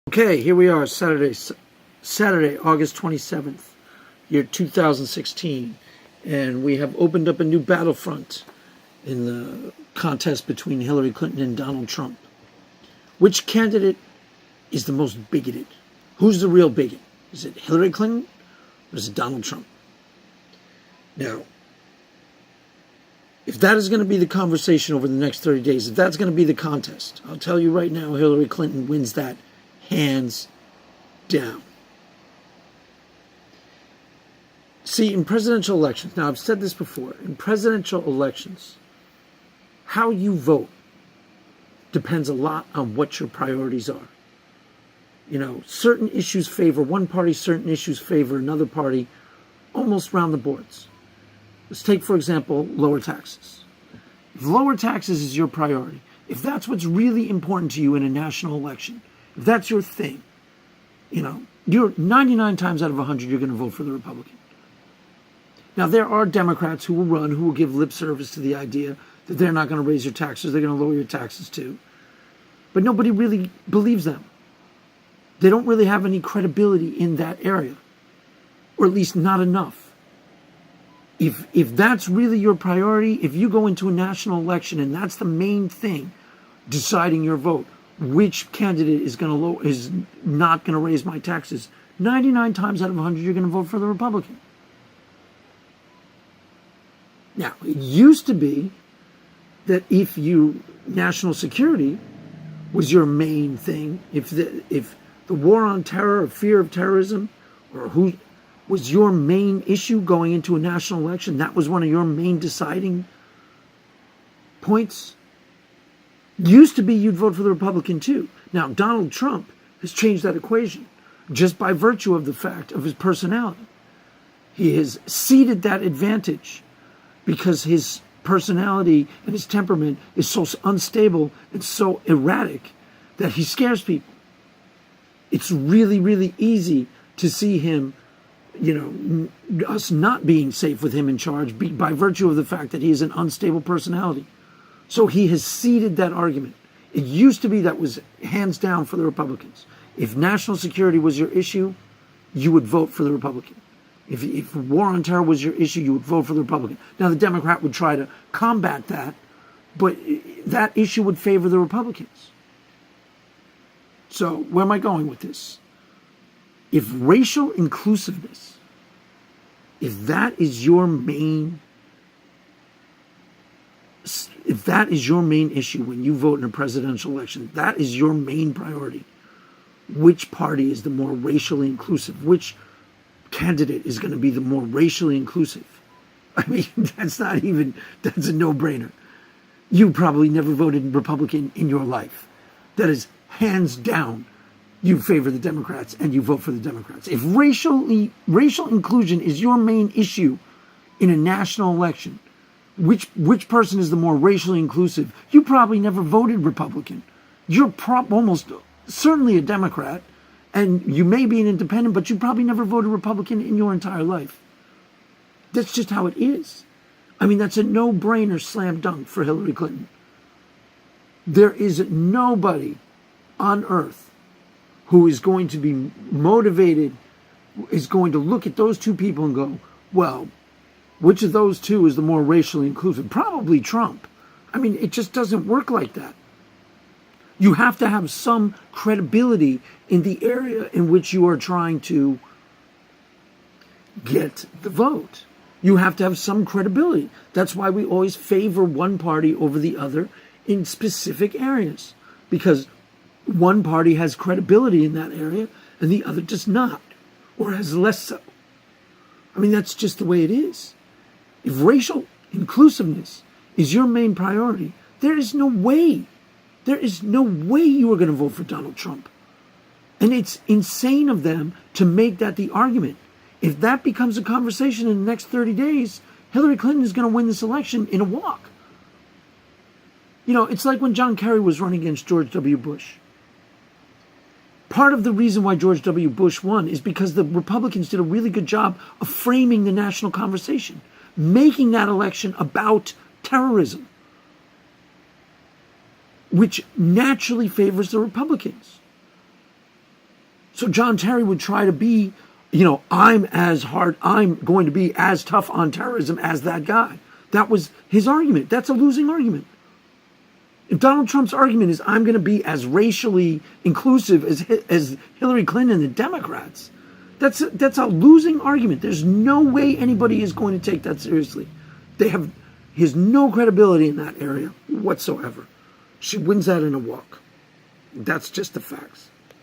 Okay, here we are, Saturday, August 27th, year 2016, and we have opened up a new battlefront in the contest between Hillary Clinton and Donald Trump. Which candidate is the most bigoted? Who's the real bigot? Is it Hillary Clinton or is it Donald Trump? Now, if that is going to be the conversation over the next 30 days, if that's going to be the contest, I'll tell you right now, Hillary Clinton wins that hands down. See, in presidential elections, now I've said this before, in presidential elections, how you vote depends a lot on what your priorities are. You know, certain issues favor one party, certain issues favor another party, almost round the boards. Let's take, for example, lower taxes. If lower taxes is your priority, if that's what's really important to you in a national election, if that's your thing, you know, you're 99 times out of 100, you're going to vote for the Republican. Now, there are Democrats who will run, who will give lip service to the idea that they're not going to raise your taxes, they're going to lower your taxes too. But nobody really believes them. They don't really have any credibility in that area, or at least not enough. If that's really your priority, if you go into a national election and that's the main thing deciding your vote, which candidate is not going to raise my taxes, 99 times out of 100 you're going to vote for the Republican. Now, it used to be that if national security was your main thing, if the war on terror or fear of terrorism or who was your main issue going into a national election, that was one of your main deciding points, used to be you'd vote for the Republican too. Now, Donald Trump has changed that equation just by virtue of the fact of his personality. He has ceded that advantage because his personality and his temperament is so unstable and so erratic that he scares people. It's really, really easy to see him, you know, us not being safe with him in charge by virtue of the fact that he is an unstable personality. So he has ceded that argument. It used to be that was hands down for the Republicans. If national security was your issue, you would vote for the Republican. If war on terror was your issue, you would vote for the Republican. Now, the Democrat would try to combat that, but that issue would favor the Republicans. So where am I going with this? If racial inclusiveness, if that is your main issue when you vote in a presidential election, that is your main priority. Which party is the more racially inclusive? Which candidate is going to be the more racially inclusive? I mean, that's a no-brainer. You probably never voted Republican in your life. That is hands down, you favor the Democrats and you vote for the Democrats. If racial inclusion is your main issue in a national election, which person is the more racially inclusive? You probably never voted Republican. You're almost certainly a Democrat, and you may be an independent, but you probably never voted Republican in your entire life. That's just how it is. I mean, that's a no-brainer slam dunk for Hillary Clinton. There is nobody on earth who is going to be motivated, is going to look at those two people and go, well, which of those two is the more racially inclusive? Probably Trump. I mean, it just doesn't work like that. You have to have some credibility in the area in which you are trying to get the vote. You have to have some credibility. That's why we always favor one party over the other in specific areas, because one party has credibility in that area and the other does not, or has less so. I mean, that's just the way it is. If racial inclusiveness is your main priority, there is no way you are going to vote for Donald Trump. And it's insane of them to make that the argument. If that becomes a conversation in the next 30 days, Hillary Clinton is going to win this election in a walk. You know, it's like when John Kerry was running against George W. Bush. Part of the reason why George W. Bush won is because the Republicans did a really good job of framing the national conversation, making that election about terrorism, which naturally favors the Republicans. So John Terry would try to be, I'm going to be as tough on terrorism as that guy. That was his argument. That's a losing argument. If Donald Trump's argument is I'm going to be as racially inclusive as Hillary Clinton and the Democrats, that's a losing argument. There's no way anybody is going to take that seriously. He has no credibility in that area whatsoever. She wins that in a walk. That's just the facts.